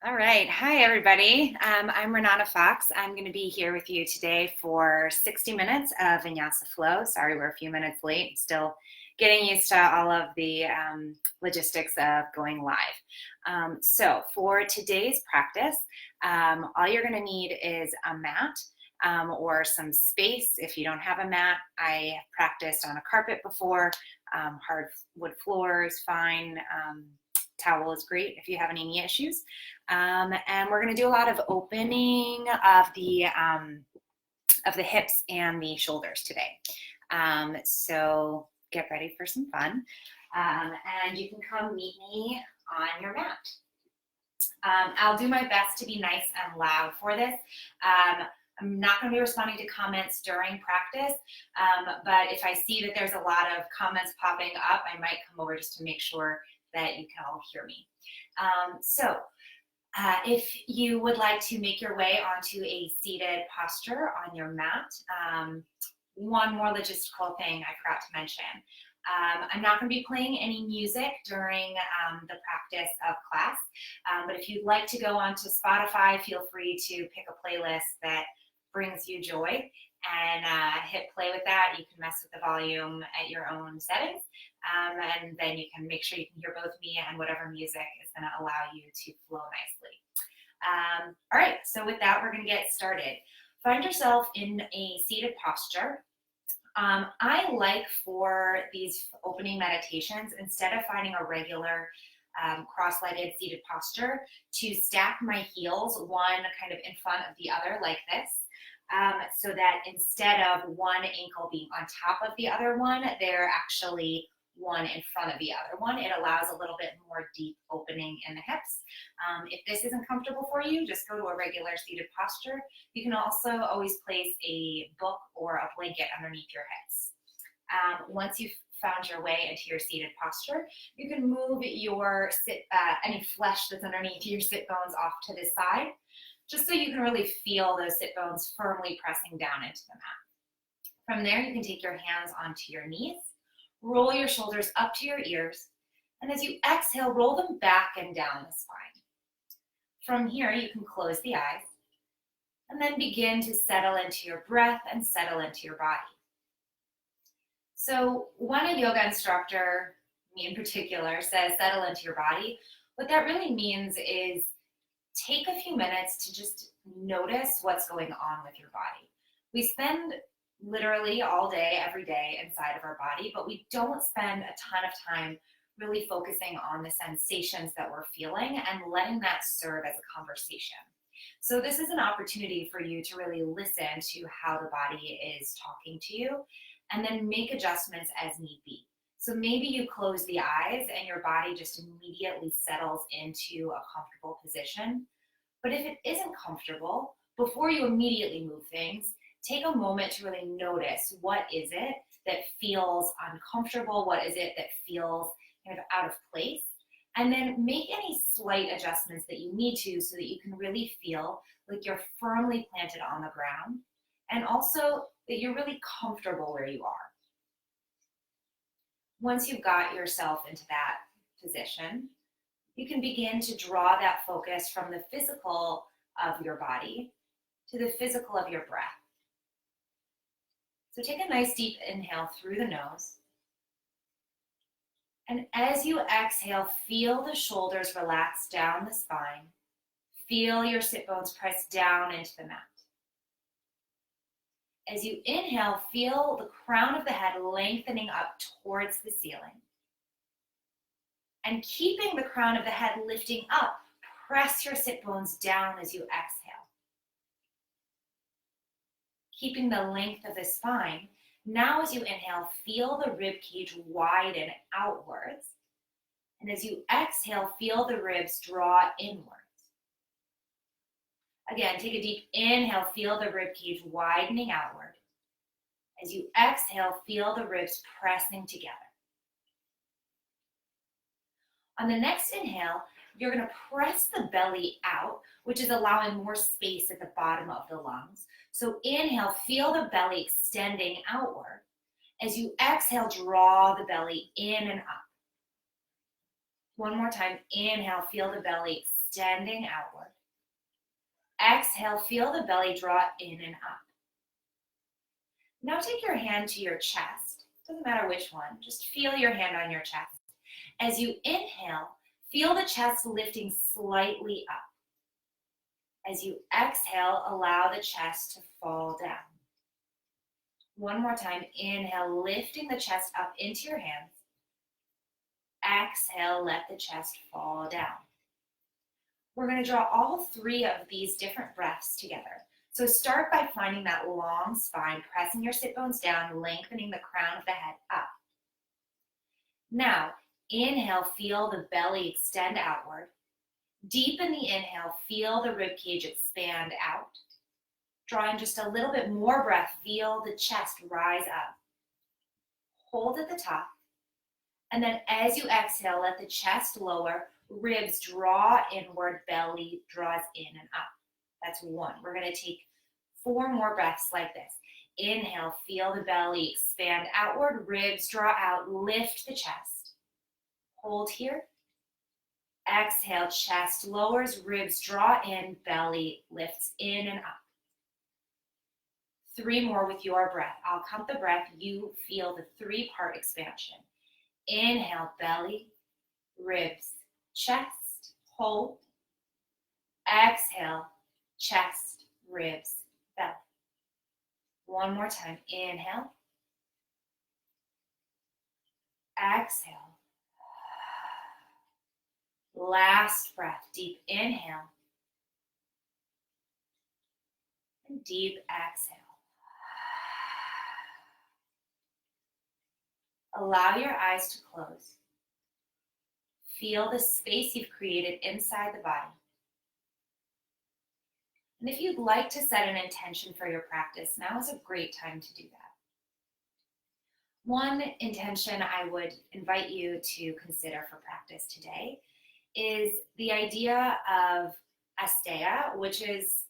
All right. Hi, everybody. I'm Renana Fox. I'm going to be here with you today for 60 minutes of Vinyasa Flow. Sorry, we're a few minutes late. Still getting used to all of the logistics of going live. So for today's practice, all you're going to need is a mat or some space. If you don't have a mat, I have practiced on a carpet before. Hardwood floor is fine. Towel is great if you have any knee issues. And we're going to do a lot of opening of the hips and the shoulders today. So get ready for some fun. And you can come meet me on your mat. I'll do my best to be nice and loud for this. I'm not going to be responding to comments during practice, but if I see that there's a lot of comments popping up, I might come over just to make sure that you can all hear me. If you would like to make your way onto a seated posture on your mat, one more logistical thing I forgot to mention. I'm not going to be playing any music during the practice of class, but if you'd like to go onto Spotify, feel free to pick a playlist that brings you joy and hit play with that. You can mess with the volume at your own settings, and then you can make sure you can hear both me and whatever music is going to allow you to flow nicely. All right, so with that, we're going to get started. Find yourself in a seated posture. I like for these opening meditations, instead of finding a regular cross-legged seated posture, to stack my heels one kind of in front of the other like this. So that instead of one ankle being on top of the other one, they're actually one in front of the other one. It allows a little bit more deep opening in the hips. If this isn't comfortable for you, just go to a regular seated posture. You can also always place a book or a blanket underneath your hips. Once you've found your way into your seated posture, you can move your any flesh that's underneath your sit bones off to the side, just so you can really feel those sit bones firmly pressing down into the mat. From there, you can take your hands onto your knees, roll your shoulders up to your ears, and as you exhale, roll them back and down the spine. From here, you can close the eyes and then begin to settle into your breath and settle into your body. So when a yoga instructor, me in particular, says settle into your body, what that really means is take a few minutes to just notice what's going on with your body. We spend literally all day, every day inside of our body, but we don't spend a ton of time really focusing on the sensations that we're feeling and letting that serve as a conversation. So this is an opportunity for you to really listen to how the body is talking to you and then make adjustments as need be. So maybe you close the eyes and your body just immediately settles into a comfortable position. But if it isn't comfortable, before you immediately move things, take a moment to really notice what is it that feels uncomfortable, what is it that feels kind of out of place, and then make any slight adjustments that you need to so that you can really feel like you're firmly planted on the ground and also that you're really comfortable where you are. Once you've got yourself into that position, you can begin to draw that focus from the physical of your body to the physical of your breath. So take a nice deep inhale through the nose. And as you exhale, feel the shoulders relax down the spine. Feel your sit bones press down into the mat. As you inhale, feel the crown of the head lengthening up towards the ceiling. And keeping the crown of the head lifting up, press your sit bones down as you exhale. Keeping the length of the spine, now as you inhale, feel the rib cage widen outwards. And as you exhale, feel the ribs draw inwards. Again, take a deep inhale, feel the rib cage widening outward. As you exhale, feel the ribs pressing together. On the next inhale, you're going to press the belly out, which is allowing more space at the bottom of the lungs. So inhale, feel the belly extending outward. As you exhale, draw the belly in and up. One more time, inhale, feel the belly extending outward. Exhale, feel the belly draw in and up. Now take your hand to your chest. Doesn't matter which one, just feel your hand on your chest. As you inhale, feel the chest lifting slightly up. As you exhale, allow the chest to fall down. One more time, inhale, lifting the chest up into your hands. Exhale, let the chest fall down. We're going to draw all three of these different breaths together. So start by finding that long spine, pressing your sit bones down, lengthening the crown of the head up. Now, inhale, feel the belly extend outward. Deepen the inhale, feel the rib cage expand out. Drawing just a little bit more breath, feel the chest rise up. Hold at the top. And then as you exhale, let the chest lower, ribs draw inward, belly draws in and up. That's one. We're going to take 4 more breaths like this. Inhale, feel the belly expand outward, ribs draw out, lift the chest. Hold here. Exhale, chest lowers, ribs draw in, belly lifts in and up. 3 more with your breath. I'll count the breath. You feel the 3-part expansion. Inhale, belly, ribs, chest, hold. Exhale, chest, ribs, belly. One more time. Inhale. Exhale. Last breath. Deep inhale. And deep exhale. Allow your eyes to close. Feel the space you've created inside the body. And if you'd like to set an intention for your practice, now is a great time to do that. One intention I would invite you to consider for practice today is the idea of asteya, which is,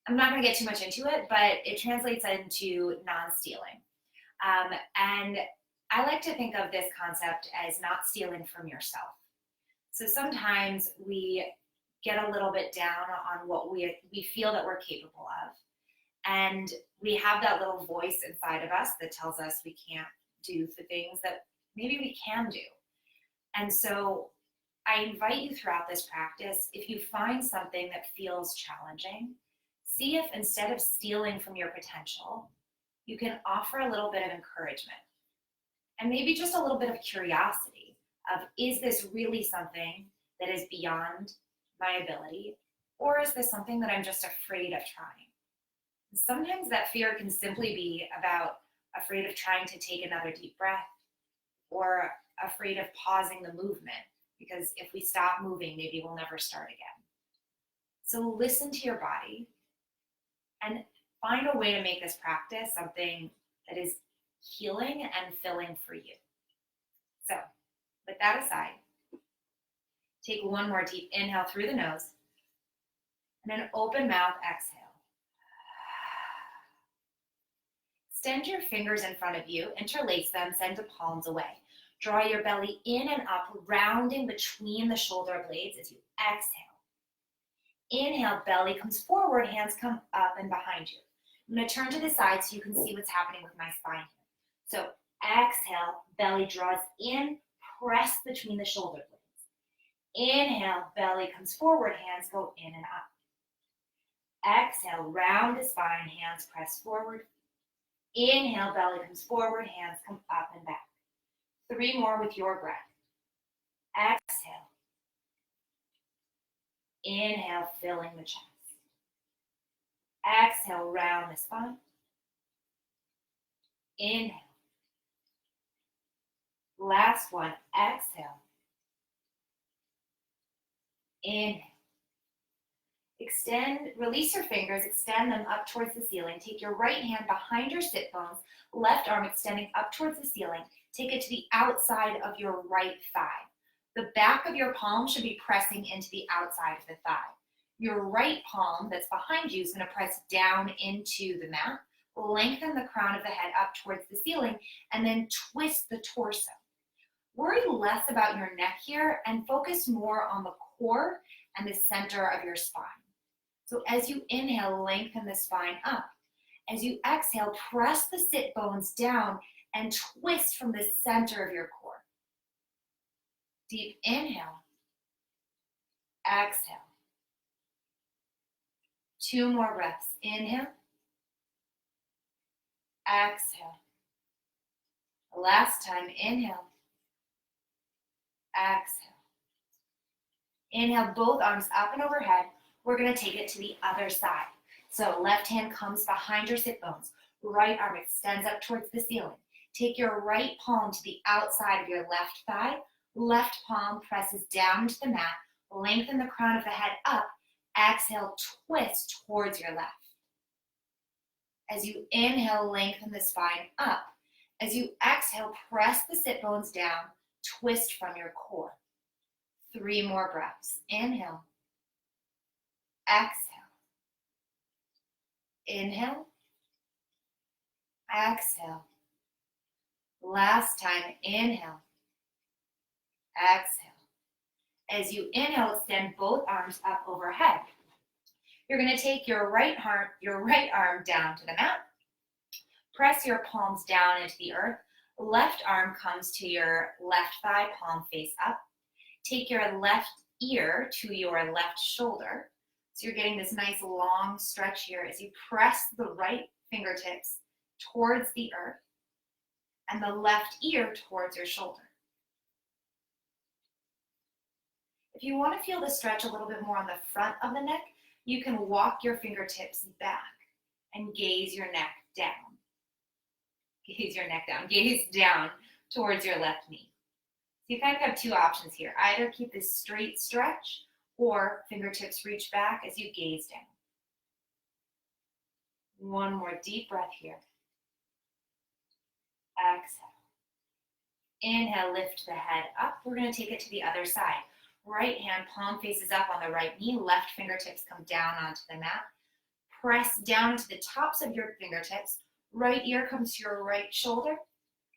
I'm not going to get too much into it, but it translates into non-stealing. And I like to think of this concept as not stealing from yourself. So sometimes we get a little bit down on what we feel that we're capable of. And we have that little voice inside of us that tells us we can't do the things that maybe we can do. And so I invite you throughout this practice, if you find something that feels challenging, see if instead of stealing from your potential, you can offer a little bit of encouragement. And maybe just a little bit of curiosity of, is this really something that is beyond my ability? Or is this something that I'm just afraid of trying? And sometimes that fear can simply be about afraid of trying to take another deep breath or afraid of pausing the movement, because if we stop moving, maybe we'll never start again. So listen to your body and find a way to make this practice something that is healing and filling for you. So with that aside, take 1 more deep inhale through the nose and an open mouth exhale. Extend your fingers in front of you, interlace them, send the palms away. Draw your belly in and up, rounding between the shoulder blades as you exhale. Inhale, belly comes forward, hands come up and behind you. I'm going to turn to the side so you can see what's happening with my spine here. So exhale, belly draws in, press between the shoulder blades. Inhale, belly comes forward, hands go in and up. Exhale, round the spine, hands press forward. Inhale, belly comes forward, hands come up and back. 3 more with your breath. Exhale. Inhale, filling the chest. Exhale, round the spine. Inhale. Last one, exhale. Inhale. Extend, release your fingers, extend them up towards the ceiling. Take your right hand behind your sit bones, left arm extending up towards the ceiling. Take it to the outside of your right thigh. The back of your palm should be pressing into the outside of the thigh. Your right palm that's behind you is going to press down into the mat. Lengthen the crown of the head up towards the ceiling and then twist the torso. Worry less about your neck here and focus more on the core and the center of your spine. So as you inhale, lengthen the spine up. As you exhale, press the sit bones down and twist from the center of your core. Deep inhale, exhale. 2 more breaths. Inhale, exhale. Last time, inhale, exhale. Inhale, both arms up and overhead. We're going to take it to the other side. So left hand comes behind your sit bones. Right arm extends up towards the ceiling. Take your right palm to the outside of your left thigh. Left palm presses down into the mat. Lengthen the crown of the head up. Exhale, twist towards your left. As you inhale, lengthen the spine up. As you exhale, press the sit bones down. Twist from your core. 3 more breaths. Inhale. Exhale. Inhale. Exhale. Last time, inhale. Exhale. As you inhale, extend both arms up overhead. You're going to take your right arm down to the mat. Press your palms down into the earth. Left arm comes to your left thigh, palm face up. Take your left ear to your left shoulder. So you're getting this nice long stretch here as you press the right fingertips towards the earth and the left ear towards your shoulder. If you want to feel the stretch a little bit more on the front of the neck, you can walk your fingertips back and gaze your neck down. Gaze your neck down. Gaze down towards your left knee. So you kind of have 2 options here. Either keep this straight stretch or fingertips reach back as you gaze down. 1 more deep breath here. Exhale. Inhale, lift the head up. We're going to take it to the other side. Right hand, palm faces up on the right knee. Left fingertips come down onto the mat. Press down into the tops of your fingertips. Right ear comes to your right shoulder.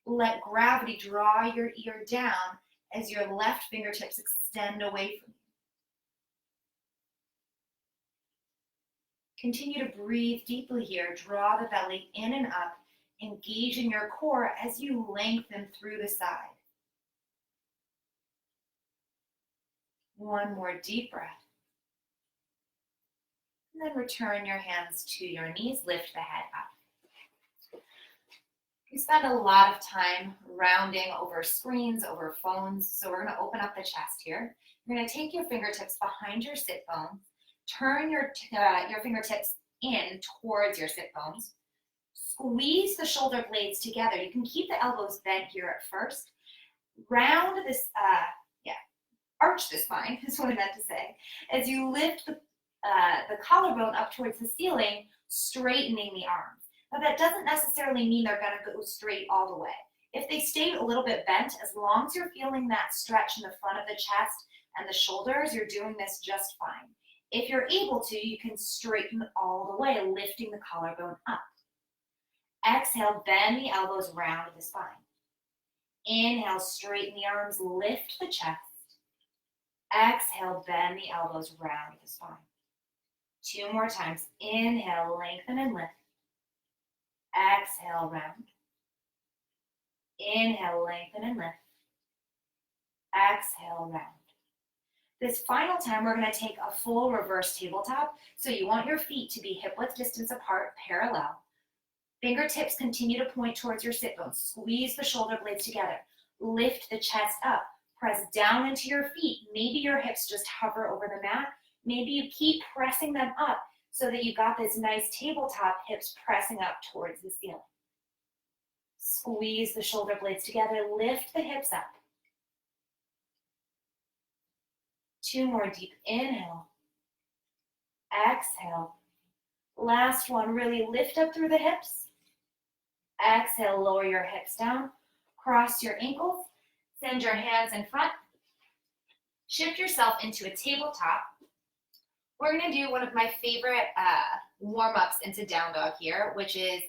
Let gravity draw your ear down as your left fingertips extend away from you. Continue to breathe deeply here. Draw the belly in and up. Engage in your core as you lengthen through the side. 1 more deep breath. And then return your hands to your knees. Lift the head up. We spend a lot of time rounding over screens, over phones, so we're going to open up the chest here. You're going to take your fingertips behind your sit bones. Turn your fingertips in towards your sit bones. Squeeze the shoulder blades together. You can keep the elbows bent here at first. Round this, arch the spine, is what I meant to say. As you lift the collarbone up towards the ceiling, straightening the arms. Now that doesn't necessarily mean they're going to go straight all the way. If they stay a little bit bent, as long as you're feeling that stretch in the front of the chest and the shoulders, you're doing this just fine. If you're able to, you can straighten all the way, lifting the collarbone up. Exhale, bend the elbows round the spine. Inhale, straighten the arms, lift the chest. Exhale, bend the elbows round the spine. 2 more times. Inhale, lengthen and lift. Exhale, round. Inhale, lengthen and lift. Exhale, round. This final time, we're going to take a full reverse tabletop. So you want your feet to be hip-width distance apart, parallel. Fingertips continue to point towards your sit bones. Squeeze the shoulder blades together. Lift the chest up. Press down into your feet. Maybe your hips just hover over the mat. Maybe you keep pressing them up so that you got this nice tabletop, hips pressing up towards the ceiling. Squeeze the shoulder blades together. Lift the hips up. 2 more deep inhale. Exhale. Last one, really lift up through the hips. Exhale, lower your hips down. Cross your ankles. Send your hands in front. Shift yourself into a tabletop. We're going to do one of my favorite warm-ups into down dog here, which is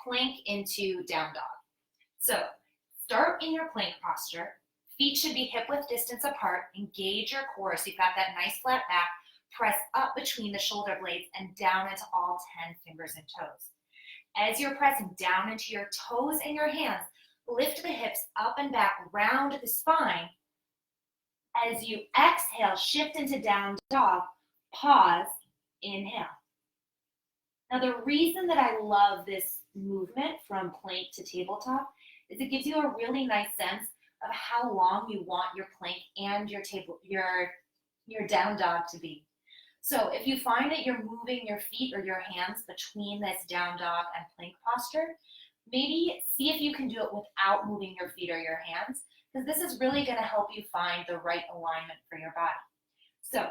plank into down dog. So start in your plank posture. Feet should be hip-width distance apart. Engage your core so you've got that nice flat back. Press up between the shoulder blades and down into all 10 fingers and toes. As you're pressing down into your toes and your hands, lift the hips up and back, round the spine. As you exhale, shift into down dog, pause, inhale. Now the reason that I love this movement from plank to tabletop is it gives you a really nice sense of how long you want your plank and your down dog to be. So if you find that you're moving your feet or your hands between this down dog and plank posture, maybe see if you can do it without moving your feet or your hands, because this is really going to help you find the right alignment for your body. So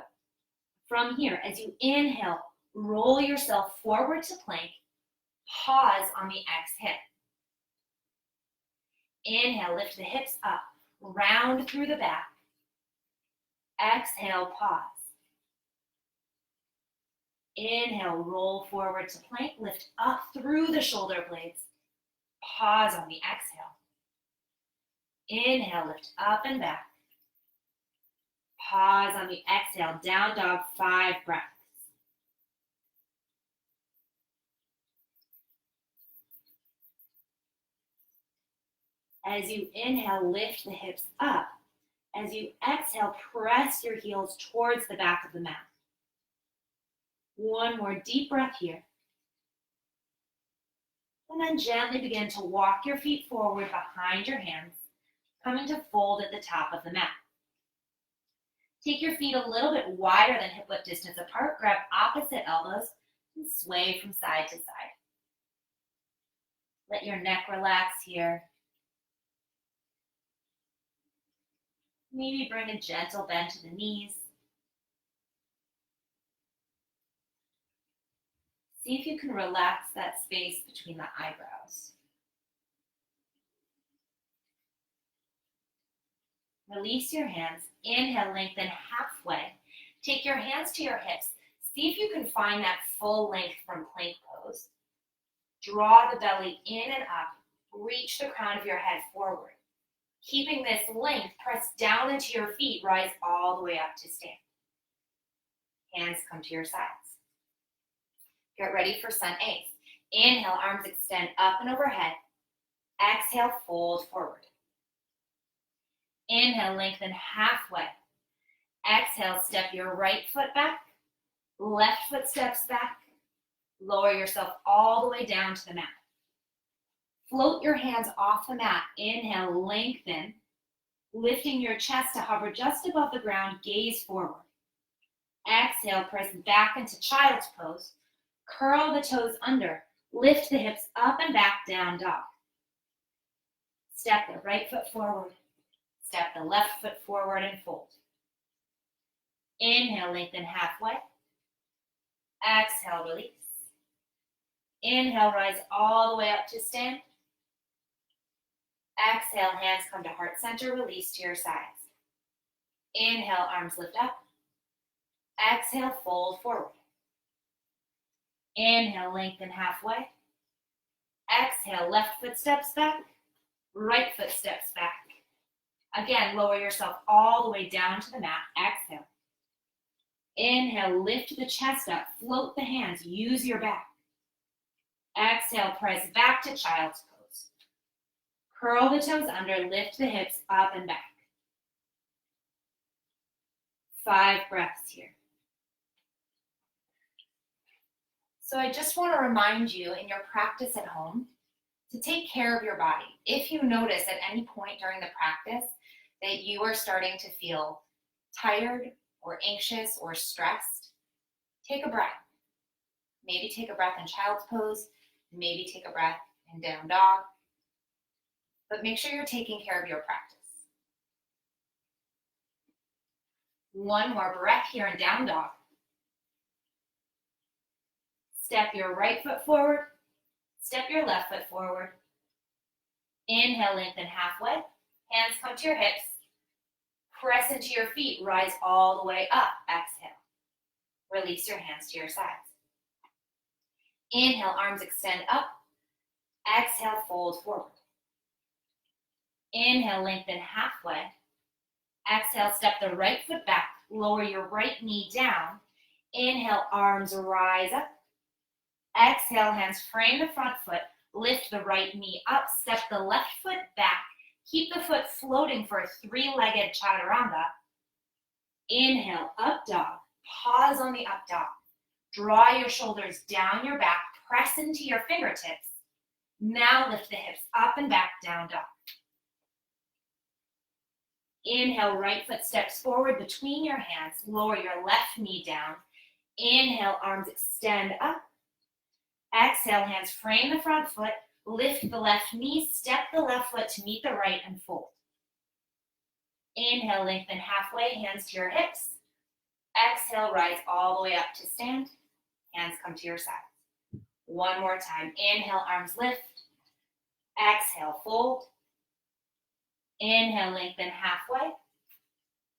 from here, as you inhale, roll yourself forward to plank, pause on the exhale. Inhale, lift the hips up, round through the back. Exhale, pause. Inhale, roll forward to plank, lift up through the shoulder blades. Pause on the exhale. Inhale, lift up and back. Pause on the exhale, down dog, 5 breaths. As you inhale, lift the hips up. As you exhale, press your heels towards the back of the mat. One more deep breath here. And then gently begin to walk your feet forward behind your hands, coming to fold at the top of the mat. Take your feet a little bit wider than hip-width distance apart. Grab opposite elbows and sway from side to side. Let your neck relax here. Maybe bring a gentle bend to the knees. See if you can relax that space between the eyebrows. Release your hands. Inhale, lengthen halfway. Take your hands to your hips. See if you can find that full length from plank pose. Draw the belly in and up. Reach the crown of your head forward. Keeping this length, press down into your feet. Rise all the way up to stand. Hands come to your sides. Get ready for sun A's. Inhale, arms extend up and overhead. Exhale, fold forward. Inhale, lengthen halfway. Exhale, step your right foot back. Left foot steps back. Lower yourself all the way down to the mat. Float your hands off the mat. Inhale, lengthen. Lifting your chest to hover just above the ground, gaze forward. Exhale, press back into child's pose. Curl the toes under. Lift the hips up and back, down dog. Step the right foot forward. Step the left foot forward and fold. Inhale, lengthen halfway. Exhale, release. Inhale, rise all the way up to stand. Exhale, hands come to heart center, release to your sides. Inhale, arms lift up. Exhale, fold forward. Inhale, lengthen halfway. Exhale, left foot steps back. Right foot steps back. Again, lower yourself all the way down to the mat. Exhale. Inhale, lift the chest up. Float the hands. Use your back. Exhale, press back to child's pose. Curl the toes under. Lift the hips up and back. 5 breaths here. So I just want to remind you in your practice at home to take care of your body. If you notice at any point during the practice that you are starting to feel tired or anxious or stressed, take a breath. Maybe take a breath in child's pose, maybe take a breath in down dog, but make sure you're taking care of your practice. One more breath here in down dog. Step your right foot forward, step your left foot forward. Inhale, lengthen halfway. Hands come to your hips. Press into your feet, rise all the way up. Exhale. Release your hands to your sides. Inhale, arms extend up. Exhale, fold forward. Inhale, lengthen halfway. Exhale, step the right foot back, lower your right knee down. Inhale, arms rise up. Exhale, hands frame the front foot, lift the right knee up, step the left foot back, keep the foot floating for a three-legged chaturanga. Inhale, up dog, pause on the up dog. Draw your shoulders down your back, press into your fingertips. Now lift the hips up and back, down dog. Inhale, right foot steps forward between your hands, lower your left knee down. Inhale, arms extend up. Exhale, hands frame the front foot, lift the left knee, step the left foot to meet the right and fold. Inhale, lengthen halfway, hands to your hips. Exhale, rise all the way up to stand. Hands come to your sides. One more time. Inhale, arms lift. Exhale, fold. Inhale, lengthen halfway.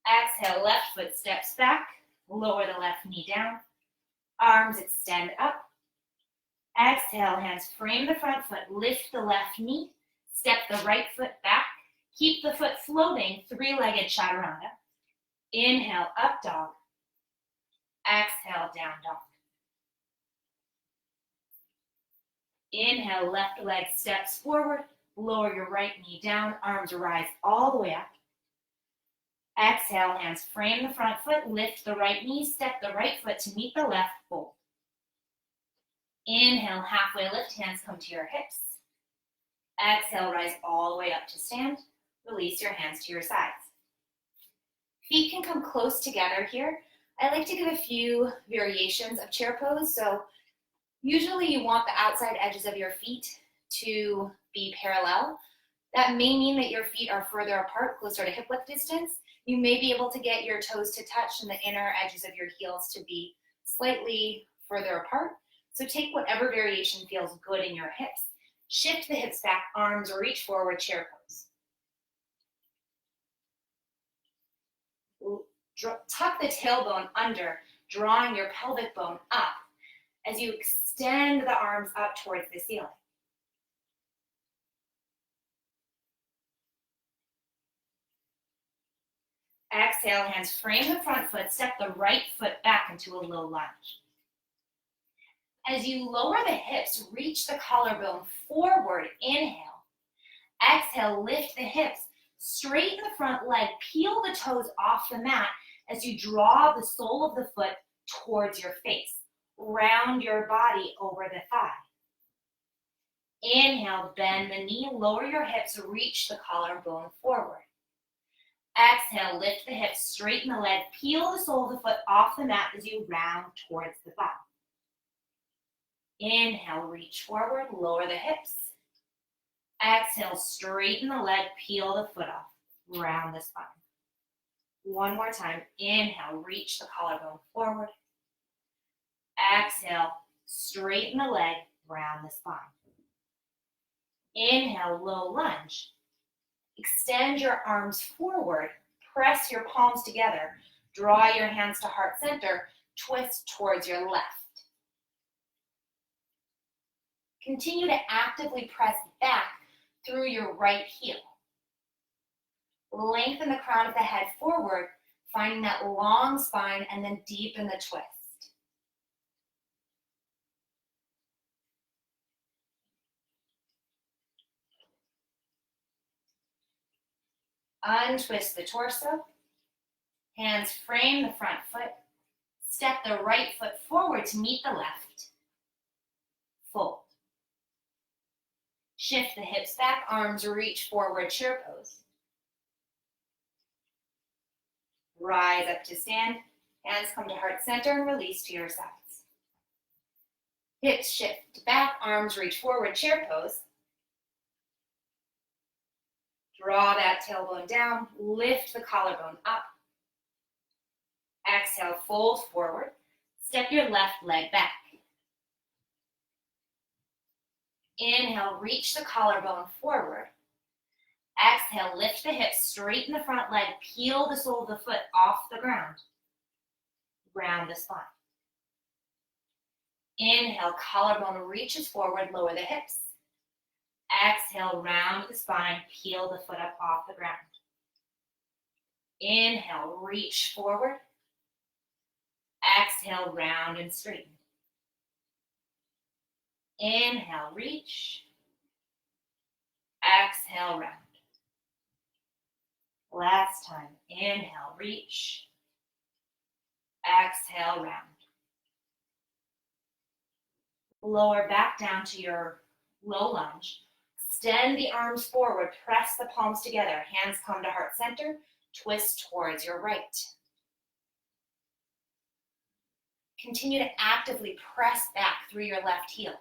Exhale, left foot steps back. Lower the left knee down. Arms extend up. Exhale, hands frame the front foot. Lift the left knee. Step the right foot back. Keep the foot floating, three-legged chaturanga. Inhale, up dog. Exhale, down dog. Inhale, left leg steps forward. Lower your right knee down. Arms rise all the way up. Exhale, hands frame the front foot. Lift the right knee. Step the right foot to meet the left, fold. Inhale, halfway lift. Hands come to your hips. Exhale, rise all the way up to stand. Release your hands to your sides. Feet can come close together here. I like to give a few variations of chair pose. So usually you want the outside edges of your feet to be parallel. That may mean that your feet are further apart, closer to hip width distance. You may be able to get your toes to touch and the inner edges of your heels to be slightly further apart. So take whatever variation feels good in your hips. Shift the hips back, arms reach forward, chair pose. Tuck the tailbone under, drawing your pelvic bone up as you extend the arms up towards the ceiling. Exhale, hands frame the front foot, step the right foot back into a low lunge. As you lower the hips, reach the collarbone forward, inhale. Exhale, lift the hips, straighten the front leg, peel the toes off the mat as you draw the sole of the foot towards your face. Round your body over the thigh. Inhale, bend the knee, lower your hips, reach the collarbone forward. Exhale, lift the hips, straighten the leg, peel the sole of the foot off the mat as you round towards the thigh. Inhale, reach forward, lower the hips. Exhale, straighten the leg, peel the foot off, round the spine. One more time. Inhale, reach the collarbone forward. Exhale, straighten the leg, round the spine. Inhale, low lunge. Extend your arms forward, press your palms together, draw your hands to heart center, twist towards your left. Continue to actively press back through your right heel. Lengthen the crown of the head forward, finding that long spine, and then deepen the twist. Untwist the torso. Hands frame the front foot. Step the right foot forward to meet the left. Fold. Shift the hips back, arms reach forward, chair pose. Rise up to stand. Hands come to heart center and release to your sides. Hips shift back, arms reach forward, chair pose. Draw that tailbone down, lift the collarbone up. Exhale, fold forward. Step your left leg back. Inhale, reach the collarbone forward. Exhale, lift the hips, straighten the front leg, peel the sole of the foot off the ground. Round the spine. Inhale, collarbone reaches forward, lower the hips. Exhale, round the spine, peel the foot up off the ground. Inhale, reach forward. Exhale, round and straighten. Inhale, reach. Exhale, round. Last time. Inhale, reach. Exhale, round. Lower back down to your low lunge. Extend the arms forward. Press the palms together. Hands come to heart center. Twist towards your right. Continue to actively press back through your left heel.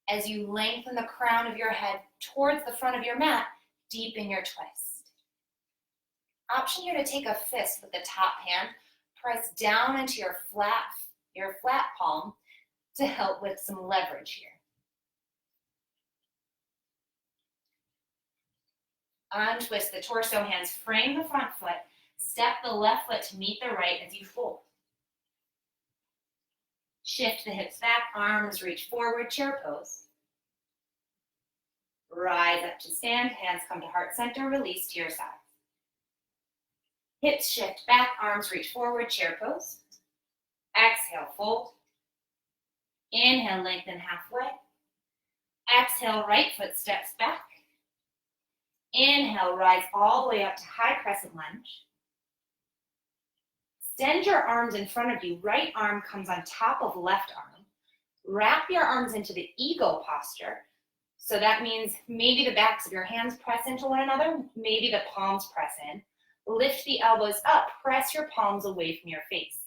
As you lengthen the crown of your head towards the front of your mat, deepen your twist. Option here to take a fist with the top hand. Press down into your flat palm to help with some leverage here. Untwist the torso, hands frame the front foot. Step the left foot to meet the right as you fold. Shift the hips back, arms reach forward, chair pose. Rise up to stand, hands come to heart center, release to your sides. Hips shift back, arms reach forward, chair pose. Exhale, fold. Inhale, lengthen halfway. Exhale, right foot steps back. Inhale, rise all the way up to high crescent lunge. Extend your arms in front of you. Right arm comes on top of left arm. Wrap your arms into the eagle posture. So that means maybe the backs of your hands press into one another, maybe the palms press in. Lift the elbows up, press your palms away from your face.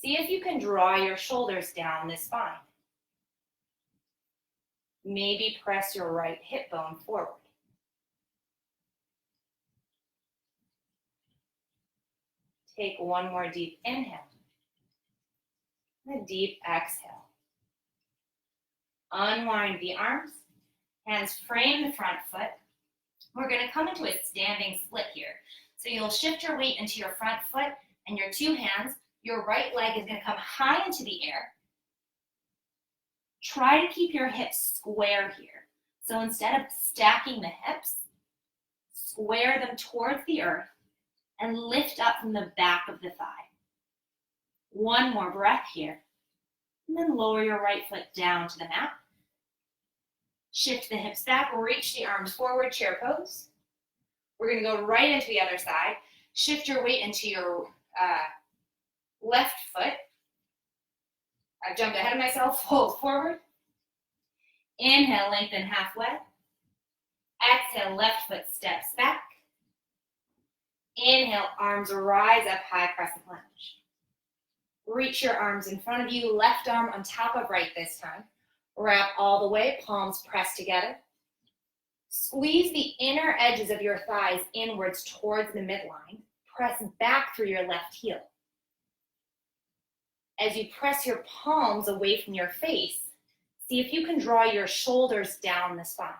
See if you can draw your shoulders down the spine. Maybe press your right hip bone forward. Take one more deep inhale. And a deep exhale. Unwind the arms. Hands frame the front foot. We're going to come into a standing split here. So you'll shift your weight into your front foot and your two hands. Your right leg is going to come high into the air. Try to keep your hips square here. So instead of stacking the hips, square them towards the earth and lift up from the back of the thigh. One more breath here. And then lower your right foot down to the mat. Shift the hips back, reach the arms forward, chair pose. We're going to go right into the other side. Shift your weight into your left foot. I've jumped ahead of myself, fold forward. Inhale, lengthen halfway. Exhale, left foot steps back. Inhale, arms rise up, high crescent lunge. Reach your arms in front of you, left arm on top of right this time. Wrap all the way, palms pressed together. Squeeze the inner edges of your thighs inwards towards the midline. Press back through your left heel. As you press your palms away from your face, see if you can draw your shoulders down the spine.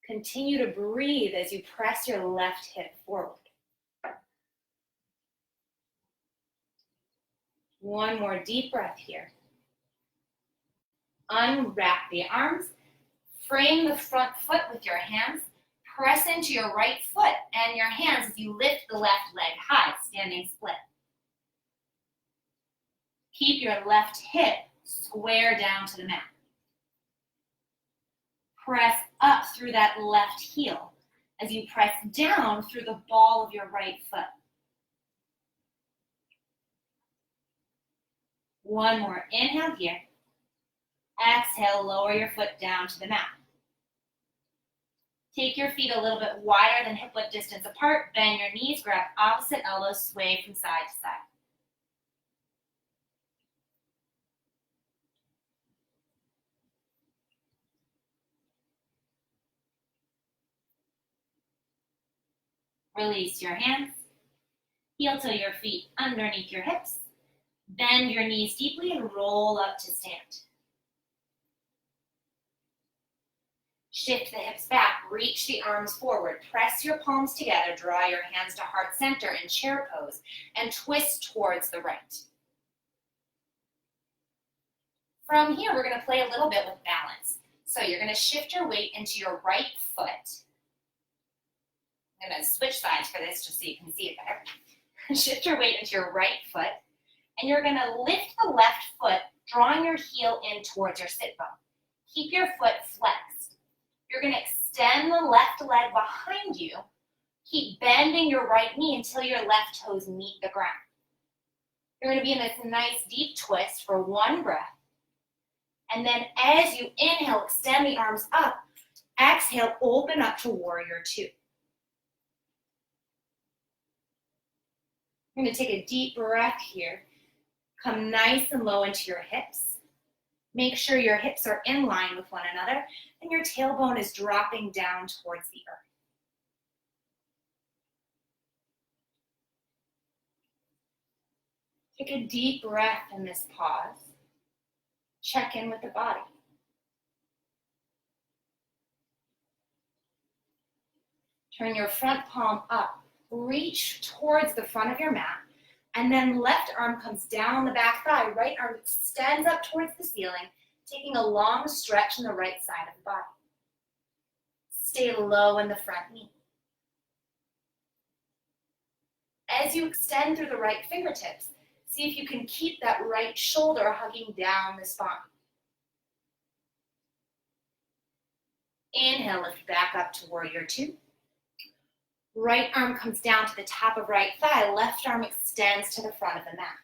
Continue to breathe as you press your left hip forward. One more deep breath here. Unwrap the arms. Frame the front foot with your hands. Press into your right foot and your hands as you lift the left leg high, standing split. Keep your left hip square down to the mat. Press up through that left heel as you press down through the ball of your right foot. One more inhale here. Exhale, lower your foot down to the mat. Take your feet a little bit wider than hip width distance apart. Bend your knees, grab opposite elbows, sway from side to side. Release your hands. Heel to your feet underneath your hips. Bend your knees deeply and roll up to stand. Shift the hips back, reach the arms forward, press your palms together, draw your hands to heart center in chair pose, and twist towards the right. From here, we're going to play a little bit with balance. So you're going to shift your weight into your right foot. I'm going to switch sides for this just so you can see it better. Shift your weight into your right foot, and you're going to lift the left foot, drawing your heel in towards your sit bone. Keep your foot flexed. You're going to extend the left leg behind you. Keep bending your right knee until your left toes meet the ground. You're going to be in this nice deep twist for one breath. And then as you inhale, extend the arms up. Exhale, open up to warrior two. You're going to take a deep breath here. Come nice and low into your hips. Make sure your hips are in line with one another and your tailbone is dropping down towards the earth. Take a deep breath in this pause. Check in with the body. Turn your front palm up. Reach towards the front of your mat. And then left arm comes down the back thigh. Right arm extends up towards the ceiling, taking a long stretch on the right side of the body. Stay low in the front knee. As you extend through the right fingertips, see if you can keep that right shoulder hugging down the spine. Inhale, lift back up to warrior two. Right arm comes down to the top of right thigh. Left arm extends to the front of the mat.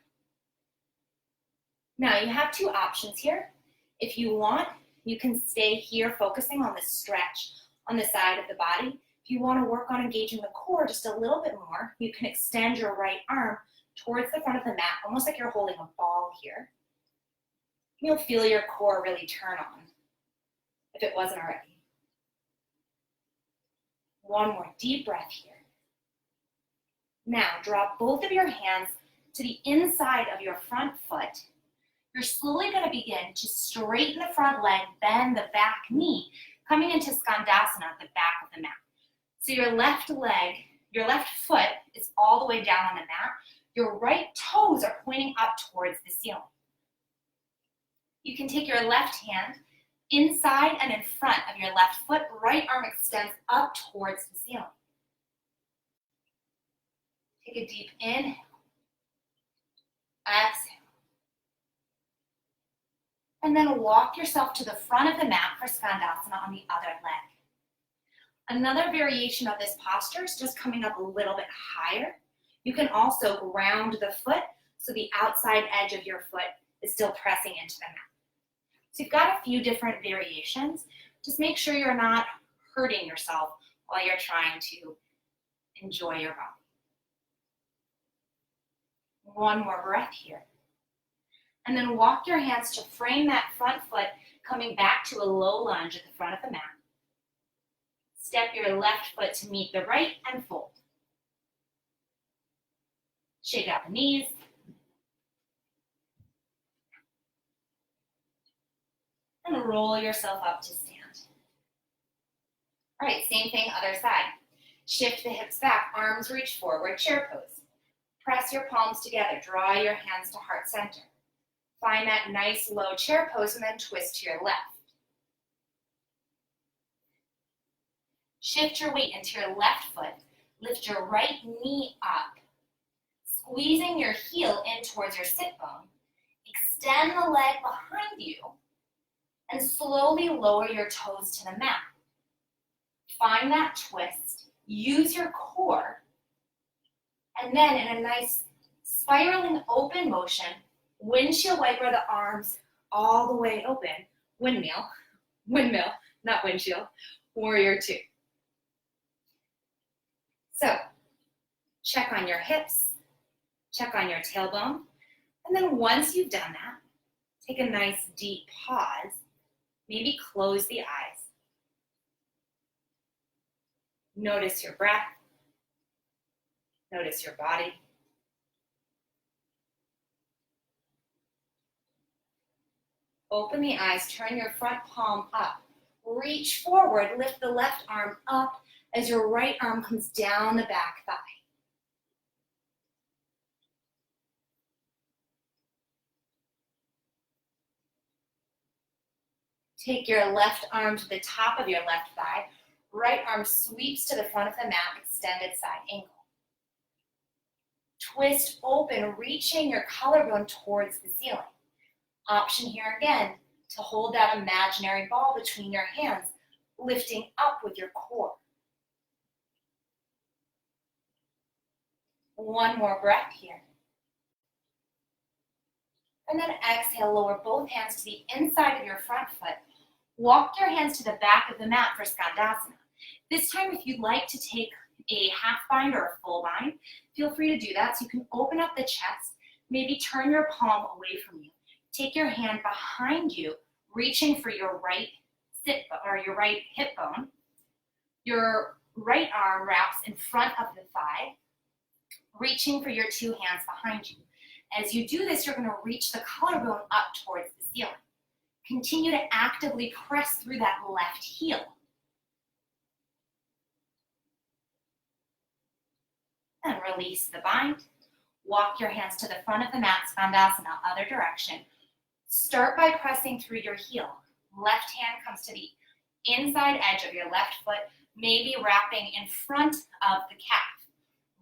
Now you have two options here. If you want, you can stay here focusing on the stretch on the side of the body. If you want to work on engaging the core just a little bit more, you can extend your right arm towards the front of the mat, almost like you're holding a ball here. You'll feel your core really turn on, if it wasn't already. One more deep breath here. Now, drop both of your hands to the inside of your front foot. You're slowly going to begin to straighten the front leg, bend the back knee, coming into Skandasana at the back of the mat. So your left leg, your left foot is all the way down on the mat. Your right toes are pointing up towards the ceiling. You can take your left hand inside and in front of your left foot. Right arm extends up towards the ceiling. Take a deep inhale. Exhale. And then walk yourself to the front of the mat for Skandasana on the other leg. Another variation of this posture is just coming up a little bit higher. You can also ground the foot so the outside edge of your foot is still pressing into the mat. So you've got a few different variations. Just make sure you're not hurting yourself while you're trying to enjoy your body. One more breath here. And then walk your hands to frame that front foot, coming back to a low lunge at the front of the mat. Step your left foot to meet the right and fold. Shake out the knees. And roll yourself up to stand. All right, same thing, other side. Shift the hips back, arms reach forward, chair pose. Press your palms together, draw your hands to heart center. Find that nice low chair pose and then twist to your left. Shift your weight into your left foot. Lift your right knee up, squeezing your heel in towards your sit bone. Extend the leg behind you and slowly lower your toes to the mat. Find that twist, use your core, and then in a nice spiraling open motion, windshield wiper the arms all the way open. Windmill, not windshield, warrior two. So, check on your hips, check on your tailbone, and then once you've done that, take a nice deep pause, maybe close the eyes. Notice your breath, notice your body. Open the eyes, turn your front palm up. Reach forward, lift the left arm up as your right arm comes down the back thigh. Take your left arm to the top of your left thigh. Right arm sweeps to the front of the mat, extended side angle. Twist open, reaching your collarbone towards the ceiling. Option here again to hold that imaginary ball between your hands, lifting up with your core. One more breath here. And then exhale, lower both hands to the inside of your front foot. Walk your hands to the back of the mat for Skandasana. This time, if you'd like to take a half bind or a full bind, feel free to do that. So you can open up the chest, maybe turn your palm away from you. Take your hand behind you, reaching for your right your right hip bone. Your right arm wraps in front of the thigh, reaching for your two hands behind you. As you do this, you're going to reach the collarbone up towards the ceiling. Continue to actively press through that left heel. And release the bind. Walk your hands to the front of the mat, Skandasana, other direction. Start by pressing through your heel. Left hand comes to the inside edge of your left foot, maybe wrapping in front of the calf.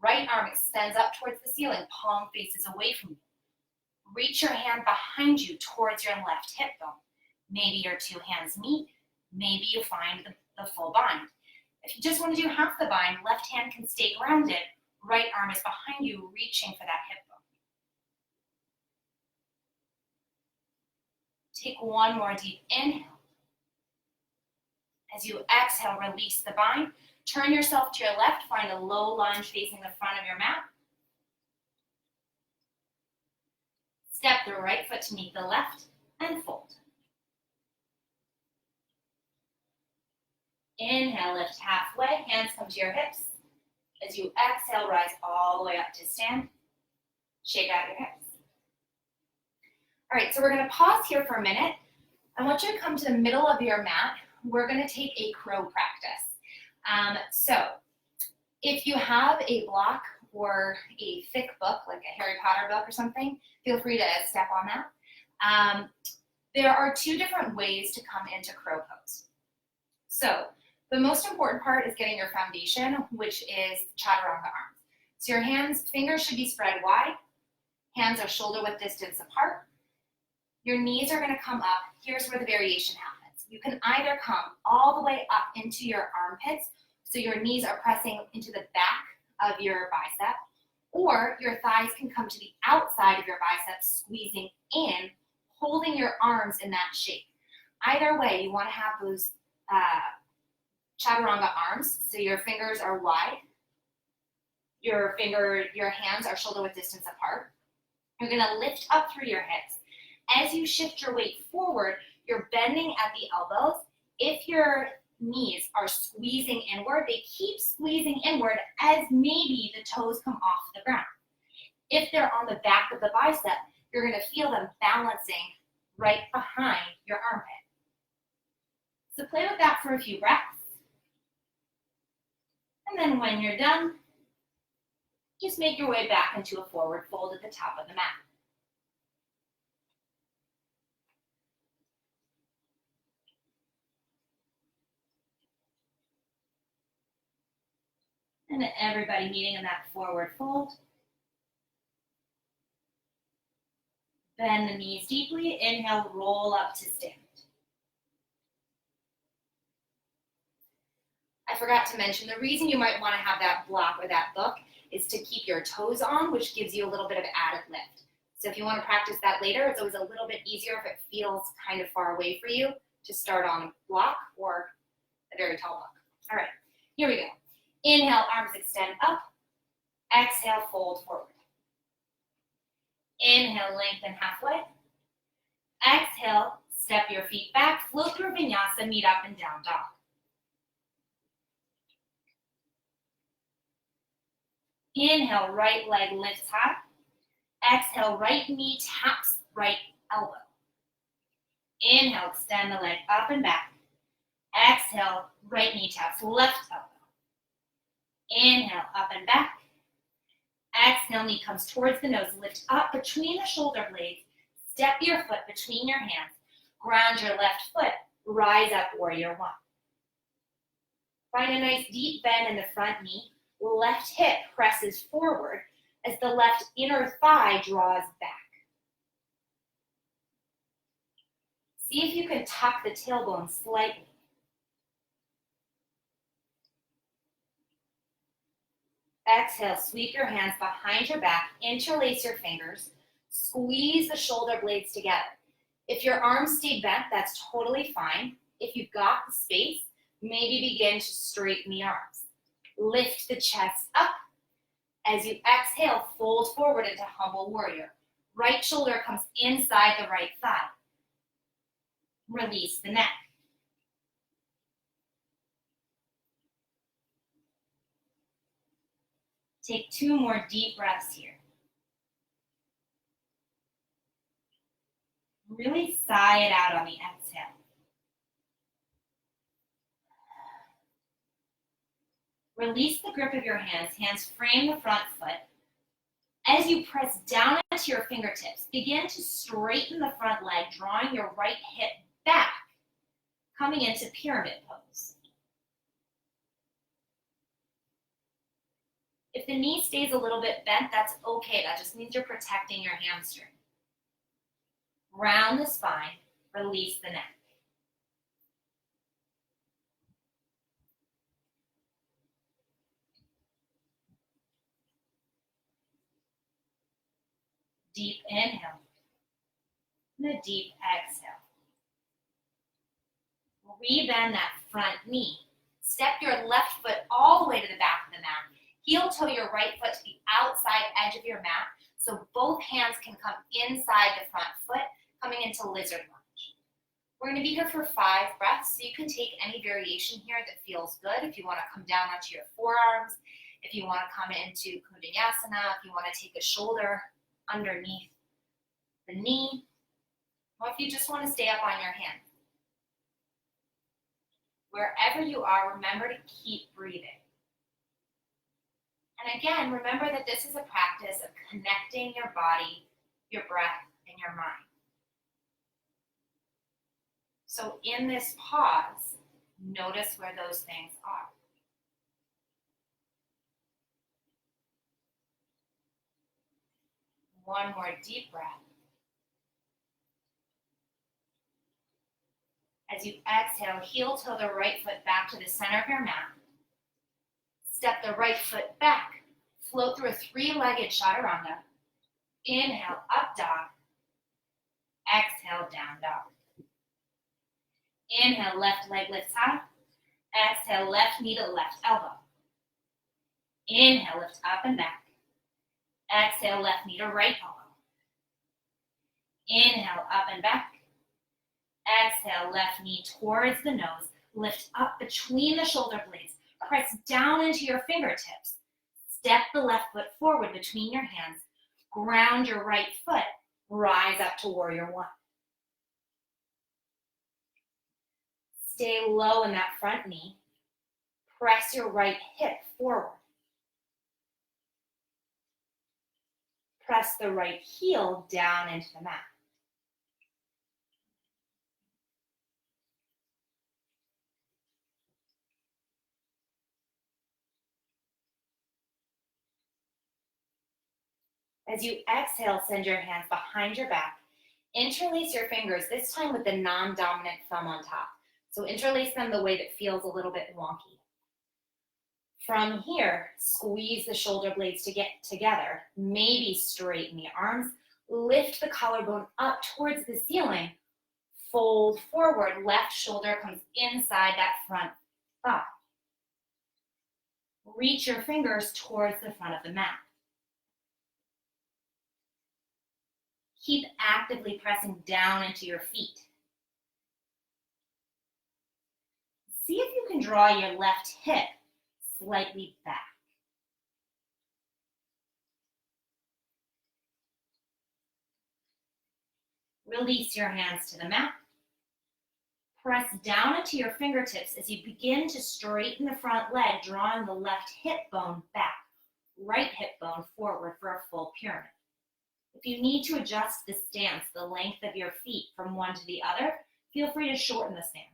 Right arm extends up towards the ceiling, palm faces away from you. Reach your hand behind you towards your left hip bone. Maybe your two hands meet, maybe you find the full bind. If you just want to do half the bind, left hand can stay grounded, right arm is behind you, reaching for that hip bone. Take one more deep inhale. As you exhale, release the bind. Turn yourself to your left, find a low lunge facing the front of your mat. Step the right foot to meet the left and fold. Inhale, lift halfway, hands come to your hips. As you exhale, rise all the way up to stand. Shake out your hips. All right, so we're going to pause here for a minute. I want you to come to the middle of your mat. We're going to take a crow practice. So if you have a block or a thick book, like a Harry Potter book or something, feel free to step on that. There are two different ways to come into crow pose. So the most important part is getting your foundation, which is chaturanga arms. So your fingers should be spread wide. Hands are shoulder width distance apart. Your knees are going to come up. Here's where the variation happens. You can either come all the way up into your armpits, so your knees are pressing into the back of your bicep, or your thighs can come to the outside of your biceps, squeezing in, holding your arms in that shape. Either way, you want to have those chaturanga arms, so your fingers are wide, your hands are shoulder width distance apart. You're going to lift up through your hips. As you shift your weight forward, you're bending at the elbows. If your knees are squeezing inward, they keep squeezing inward as maybe the toes come off the ground. If they're on the back of the bicep, you're going to feel them balancing right behind your armpit. So play with that for a few breaths. And then when you're done, just make your way back into a forward fold at the top of the mat. And everybody meeting in that forward fold. Bend the knees deeply. Inhale, roll up to stand. I forgot to mention, the reason you might want to have that block or that book is to keep your toes on, which gives you a little bit of added lift. So if you want to practice that later, it's always a little bit easier if it feels kind of far away for you to start on a block or a very tall block. All right, here we go. Inhale, arms extend up. Exhale, fold forward. Inhale, lengthen halfway. Exhale, step your feet back, flow through Vinyasa, meet up and down dog. Inhale, right leg lifts high. Exhale, right knee taps right elbow. Inhale, extend the leg up and back. Exhale, right knee taps left elbow. Inhale, up and back. Exhale, knee comes towards the nose. Lift up between the shoulder blades. Step your foot between your hands. Ground your left foot Rise up, warrior one. Find a nice deep bend in the front knee. Left hip presses forward as the left inner thigh draws back. See if you can tuck the tailbone slightly. Exhale, sweep your hands behind your back, interlace your fingers, squeeze the shoulder blades together. If your arms stay bent, that's totally fine. If you've got the space, maybe begin to straighten the arms. Lift the chest up. As you exhale, fold forward into humble warrior. Right shoulder comes inside the right thigh. Release the neck. Take 2 more deep breaths here. Really sigh it out on the exhale. Release the grip of your hands. Hands frame the front foot. As you press down into your fingertips, begin to straighten the front leg, drawing your right hip back, coming into pyramid pose. If the knee stays a little bit bent, that's okay. That just means you're protecting your hamstring. Round the spine, release the neck. Deep inhale and a deep exhale. Rebend that front knee. Step your left foot all the way to the back of the mat. Heel toe your right foot to the outside edge of your mat so both hands can come inside the front foot, coming into lizard lunge. We're going to be here for 5 breaths, so you can take any variation here that feels good. If you want to come down onto your forearms, if you want to come into Vinyasa, if you want to take a shoulder underneath the knee, or if you just want to stay up on your hands. Wherever you are, remember to keep breathing. And again, remember that this is a practice of connecting your body, your breath, and your mind. So in this pause, notice where those things are. One more deep breath. As you exhale, heel toe the right foot back to the center of your mat. Step the right foot back. Float through a 3-legged chaturanga. Inhale, up dog. Exhale, down dog. Inhale, left leg lifts high. Exhale, left knee to left elbow. Inhale, lift up and back. Exhale, left knee to right elbow. Inhale, up and back. Exhale, left knee towards the nose. Lift up between the shoulder blades. Press down into your fingertips. Step the left foot forward between your hands. Ground your right foot. Rise up to warrior one. Stay low in that front knee. Press your right hip forward. Press the right heel down into the mat. As you exhale, send your hands behind your back. Interlace your fingers, this time with the non-dominant thumb on top. So interlace them the way that feels a little bit wonky. From here, squeeze the shoulder blades to get together. Maybe straighten the arms. Lift the collarbone up towards the ceiling. Fold forward. Left shoulder comes inside that front thigh. Reach your fingers towards the front of the mat. Keep actively pressing down into your feet. See if you can draw your left hip slightly back. Release your hands to the mat. Press down into your fingertips as you begin to straighten the front leg, drawing the left hip bone back, right hip bone forward for a full pyramid. If you need to adjust the stance, the length of your feet from one to the other, feel free to shorten the stance.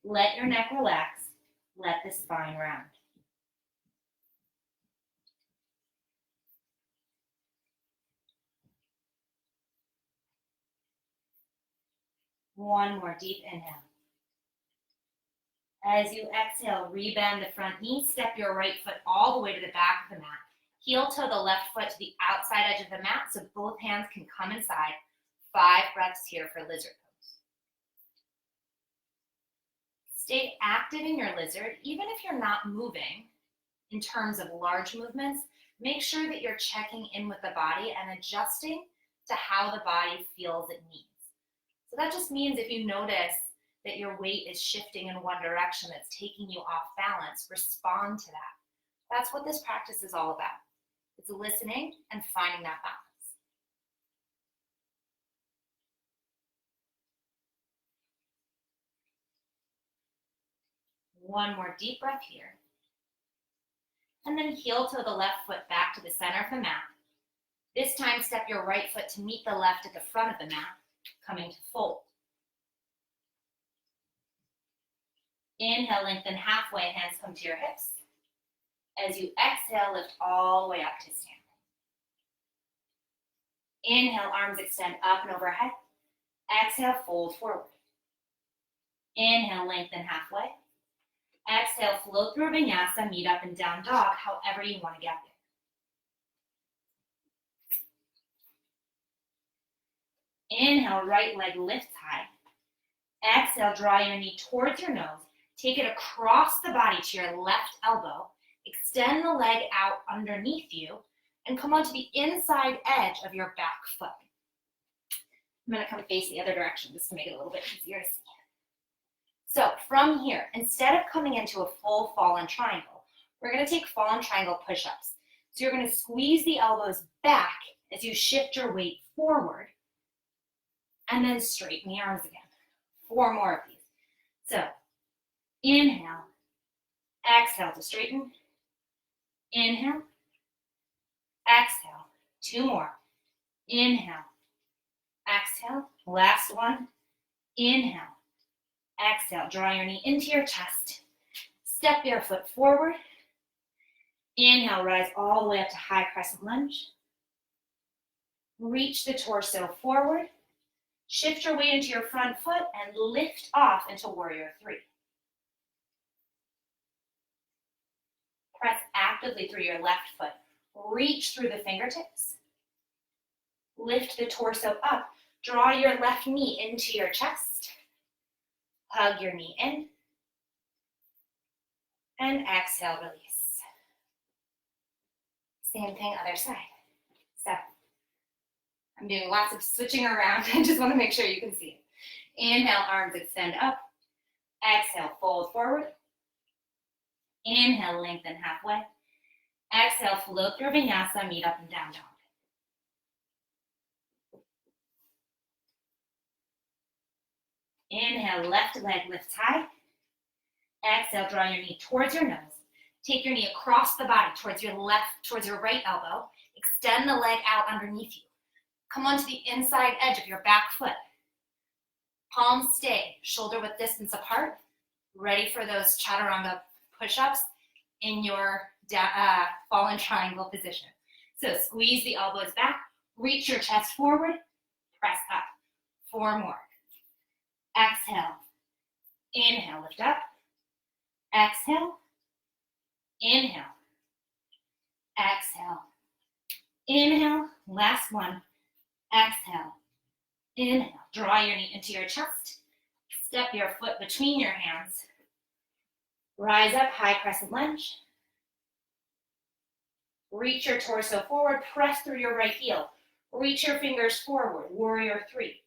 Let your neck relax. Let the spine round. One more deep inhale. As you exhale, rebend the front knee. Step your right foot all the way to the back of the mat. Heel toe the left foot to the outside edge of the mat so both hands can come inside. 5 breaths here for lizard pose. Stay active in your lizard, even if you're not moving in terms of large movements. Make sure that you're checking in with the body and adjusting to how the body feels it needs. So that just means if you notice that your weight is shifting in one direction that's taking you off balance, respond to that. That's what this practice is all about. It's listening and finding that balance. One more deep breath here. And then heel toe the left foot back to the center of the mat. This time, step your right foot to meet the left at the front of the mat, coming to fold. Inhale, lengthen halfway, hands come to your hips. As you exhale, lift all the way up to stand. Inhale, arms extend up and overhead. Exhale, fold forward. Inhale, lengthen halfway. Exhale, float through Vinyasa, meet up and down dog, however you want to get there. Inhale, right leg lifts high. Exhale, draw your knee towards your nose. Take it across the body to your left elbow. Extend the leg out underneath you and come onto the inside edge of your back foot. I'm going to come face the other direction just to make it a little bit easier to see. So from here, instead of coming into a full fallen triangle, we're going to take fallen triangle push-ups. So you're going to squeeze the elbows back as you shift your weight forward and then straighten the arms again. 4 more of these. So inhale, exhale to straighten. Inhale, exhale. 2 more. Inhale, exhale. Last one. Inhale, exhale. Draw your knee into your chest. Step your foot forward. Inhale, rise all the way up to high crescent lunge. Reach the torso forward. Shift your weight into your front foot and lift off into warrior 3. Press actively through your left foot. Reach through the fingertips. Lift the torso up. Draw your left knee into your chest. Hug your knee in. And exhale, release. Same thing, other side. So I'm doing lots of switching around. I just want to make sure you can see it. Inhale, arms extend up. Exhale, fold forward. Inhale, lengthen halfway. Exhale, float through Vinyasa, meet up and down dog. Inhale, left leg lifts high. Exhale, draw your knee towards your nose. Take your knee across the body towards your right elbow. Extend the leg out underneath you. Come onto the inside edge of your back foot. Palms stay, shoulder width distance apart. Ready for those chaturanga push-ups in your fallen triangle position. So squeeze the elbows back, reach your chest forward, press up. 4 more. Exhale. Inhale, lift up. Exhale. Inhale. Exhale. Inhale. Last one. Exhale. Inhale. Draw your knee into your chest. Step your foot between your hands. Rise up, high crescent lunge. Reach your torso forward. Press through your right heel. Reach your fingers forward. Warrior 3.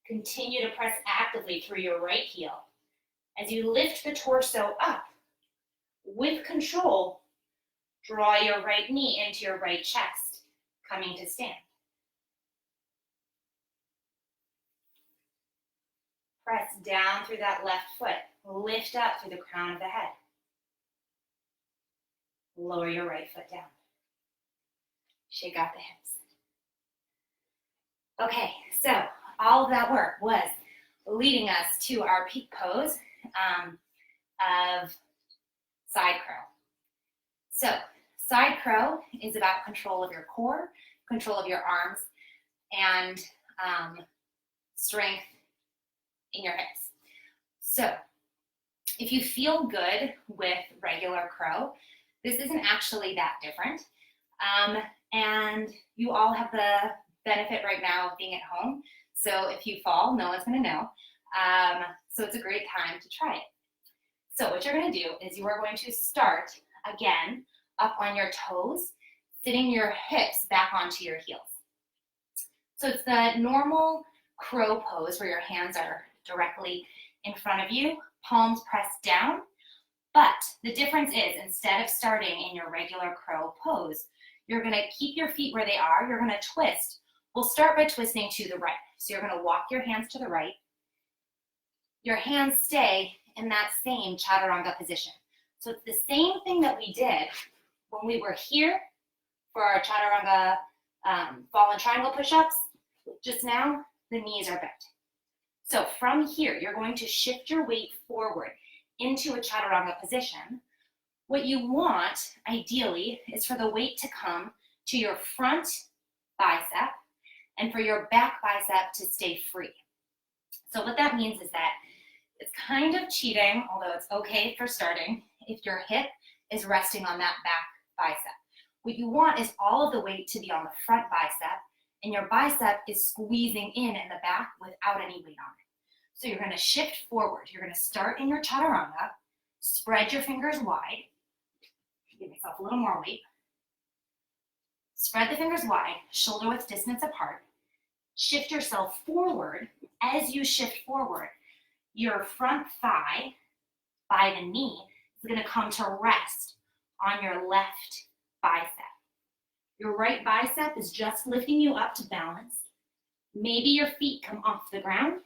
Continue to press actively through your right heel. As you lift the torso up, with control, draw your right knee into your right chest, coming to stand. Press down through that left foot. Lift up through the crown of the head. Lower your right foot down. Shake out the hips. Okay, so all of that work was leading us to our peak pose of side crow. So side crow is about control of your core, control of your arms, and strength in your hips. So if you feel good with regular crow, this isn't actually that different. And you all have the benefit right now of being at home. So if you fall, no one's gonna know. So it's a great time to try it. So what you're gonna do is you are going to start again up on your toes, sitting your hips back onto your heels. So it's the normal crow pose where your hands are directly in front of you, palms pressed down. But the difference is, instead of starting in your regular crow pose, you're gonna keep your feet where they are. You're gonna twist. We'll start by twisting to the right. So you're gonna walk your hands to the right. Your hands stay in that same chaturanga position. So it's the same thing that we did when we were here for our chaturanga fallen triangle push-ups. Just now, the knees are bent. So from here, you're going to shift your weight forward into a chaturanga position. What you want, ideally, is for the weight to come to your front bicep and for your back bicep to stay free. So what that means is that it's kind of cheating, although it's okay for starting, if your hip is resting on that back bicep. What you want is all of the weight to be on the front bicep, and your bicep is squeezing in the back without any weight on it. So you're going to shift forward. You're going to start in your chaturanga, spread your fingers wide, give myself a little more weight. Spread the fingers wide, shoulder width distance apart. Shift yourself forward. As you shift forward, your front thigh by the knee is going to come to rest on your left bicep. Your right bicep is just lifting you up to balance. Maybe your feet come off the ground.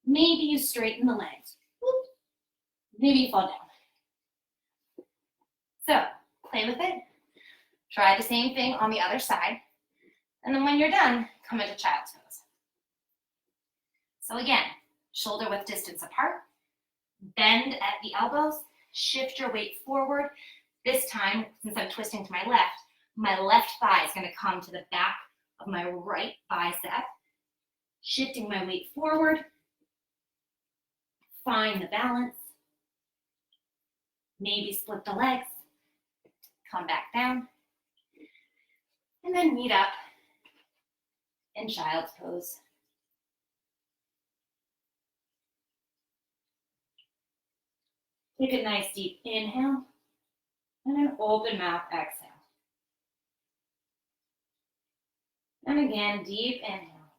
Maybe you straighten the legs. Whoop. Maybe you fall down. So play with it. Try the same thing on the other side. And then when you're done, come into child's pose. So again, shoulder width distance apart. Bend at the elbows. Shift your weight forward. This time, since I'm twisting to my left thigh is going to come to the back of my right bicep. Shifting my weight forward. Find the balance. Maybe split the legs. Come back down. And then meet up in child's pose. Take a nice deep inhale and an open mouth exhale. And again, deep inhale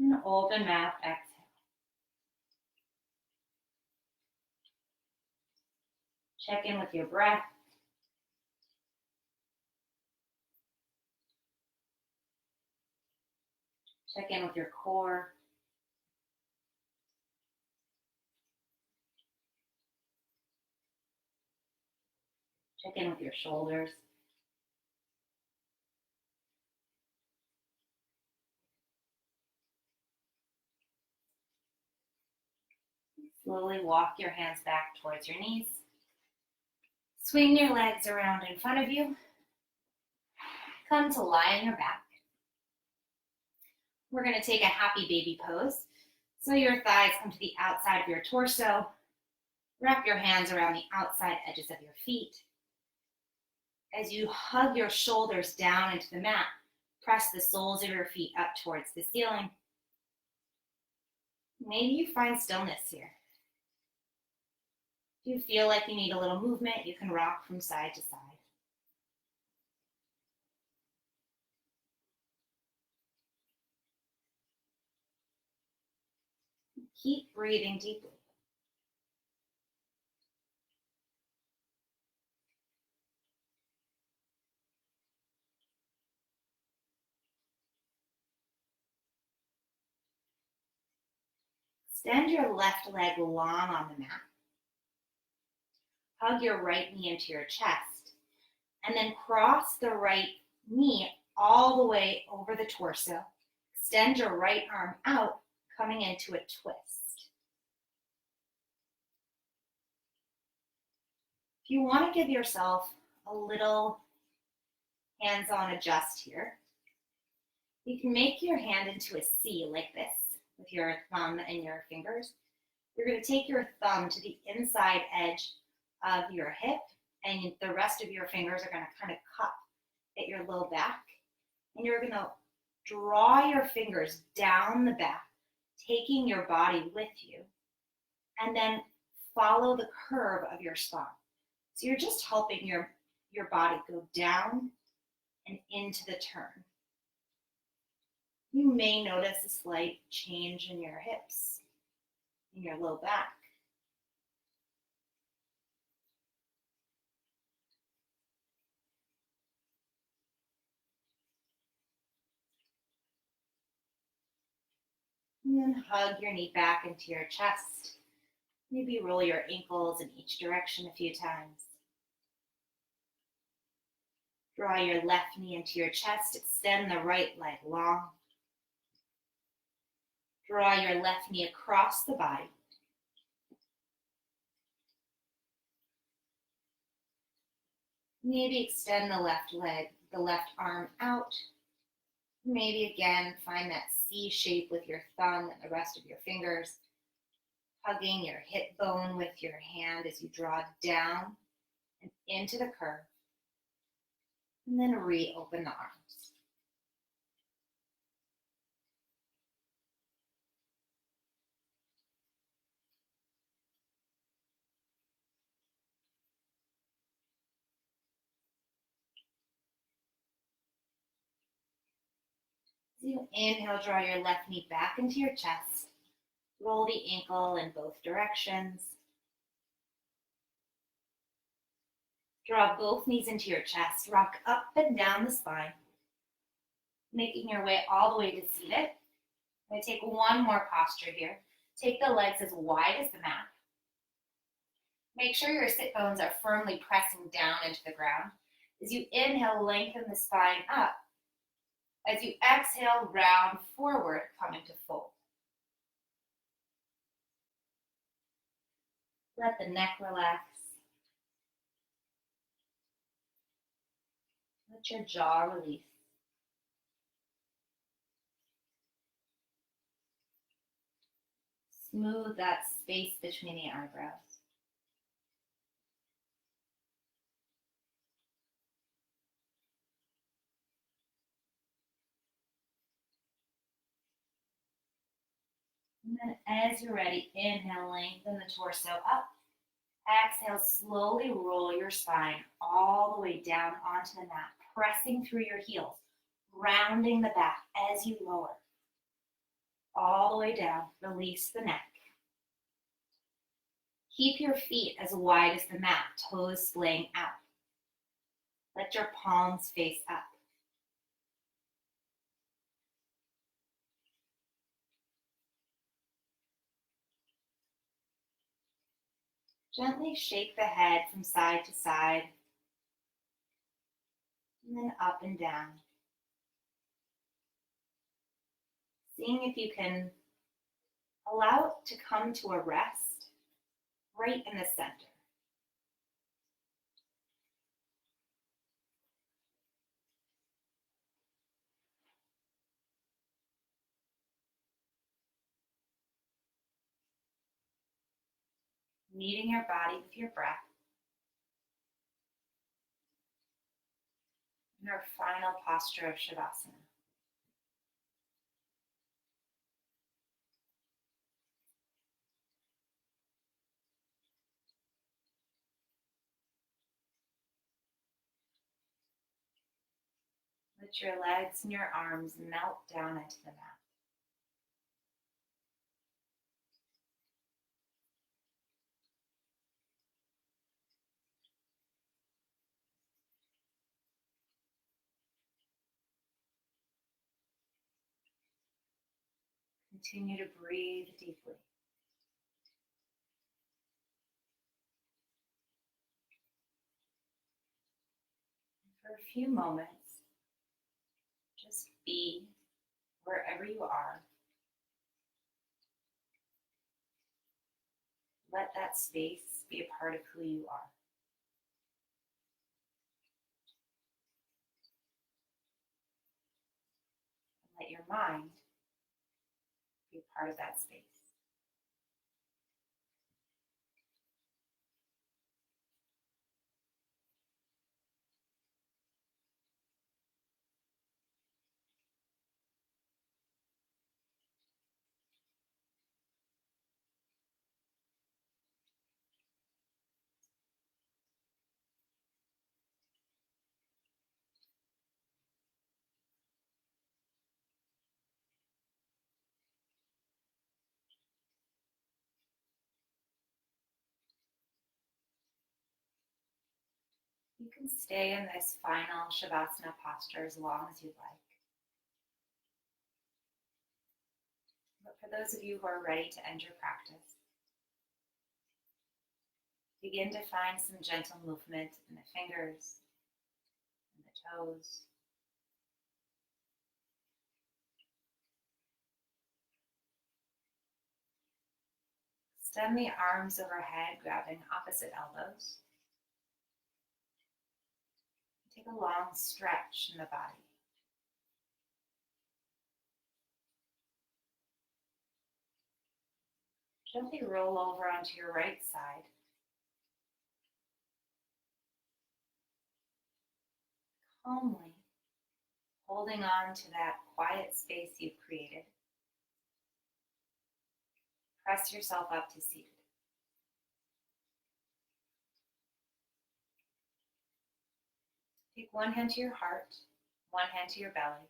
and open mouth exhale. Check in with your breath. Check in with your core. Check in with your shoulders. Slowly walk your hands back towards your knees. Swing your legs around in front of you. Come to lie on your back. We're going to take a happy baby pose. So your thighs come to the outside of your torso. Wrap your hands around the outside edges of your feet. As you hug your shoulders down into the mat, press the soles of your feet up towards the ceiling. Maybe you find stillness here. If you feel like you need a little movement, you can rock from side to side. Keep breathing deeply. Extend your left leg long on the mat. Hug your right knee into your chest. And then cross the right knee all the way over the torso. Extend your right arm out, coming into a twist. If you want to give yourself a little hands-on adjust here, you can make your hand into a C like this with your thumb and your fingers. You're going to take your thumb to the inside edge of your hip, and the rest of your fingers are going to kind of cup at your low back. And you're going to draw your fingers down the back, taking your body with you, and then follow the curve of your spine. So you're just helping your body go down and into the turn. You may notice a slight change in your hips, in your low back. And then hug your knee back into your chest. Maybe roll your ankles in each direction a few times. Draw your left knee into your chest. Extend the right leg long. Draw your left knee across the body. Maybe extend the left leg, the left arm out. Maybe again, find that C shape with your thumb and the rest of your fingers, hugging your hip bone with your hand as you draw down and into the curve. And then reopen the arms. As you inhale, draw your left knee back into your chest. Roll the ankle in both directions. Draw both knees into your chest. Rock up and down the spine, making your way all the way to seated. I'm going to take one more posture here. Take the legs as wide as the mat. Make sure your sit bones are firmly pressing down into the ground. As you inhale, lengthen the spine up. As you exhale, round forward, come into fold. Let the neck relax. Let your jaw release. Smooth that space between the eyebrows. And then as you're ready, inhale, lengthen the torso up. Exhale, slowly roll your spine all the way down onto the mat, pressing through your heels, rounding the back as you lower. All the way down, release the neck. Keep your feet as wide as the mat, toes splaying out. Let your palms face up. Gently shake the head from side to side, and then up and down. Seeing if you can allow it to come to a rest right in the center. Meeting your body with your breath. And our final posture of Shavasana. Let your legs and your arms melt down into the mat. Continue to breathe deeply. For a few moments, just be wherever you are, let that space be a part of who you are. And let your mind be a part of that space. You can stay in this final Shavasana posture as long as you'd like. But for those of you who are ready to end your practice, begin to find some gentle movement in the fingers and the toes. Extend the arms overhead, grabbing opposite elbows. Take a long stretch in the body. Gently roll over onto your right side. Calmly holding on to that quiet space you've created. Press yourself up to seated. Take one hand to your heart, one hand to your belly,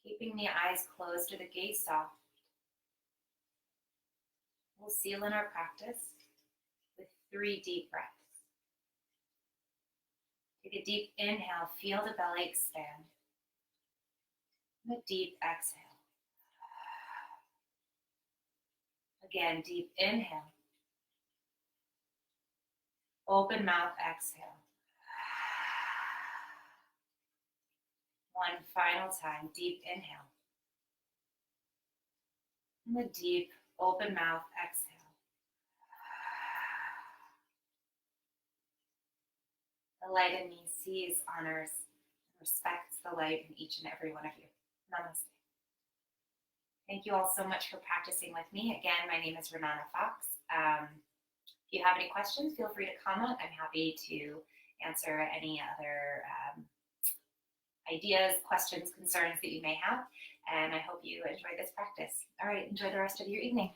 keeping the eyes closed or the gaze soft. We'll seal in our practice with 3 deep breaths. Take a deep inhale, feel the belly expand. And a deep exhale. Again, deep inhale. Open mouth, exhale. One final time, deep inhale. And a deep open mouth, exhale. The light in me sees, honors, and respects the light in each and every one of you. Namaste. Thank you all so much for practicing with me. Again, my name is Renana Fox. If you have any questions, feel free to comment. I'm happy to answer any other ideas, questions, concerns that you may have. And I hope you enjoy this practice. All right, enjoy the rest of your evening.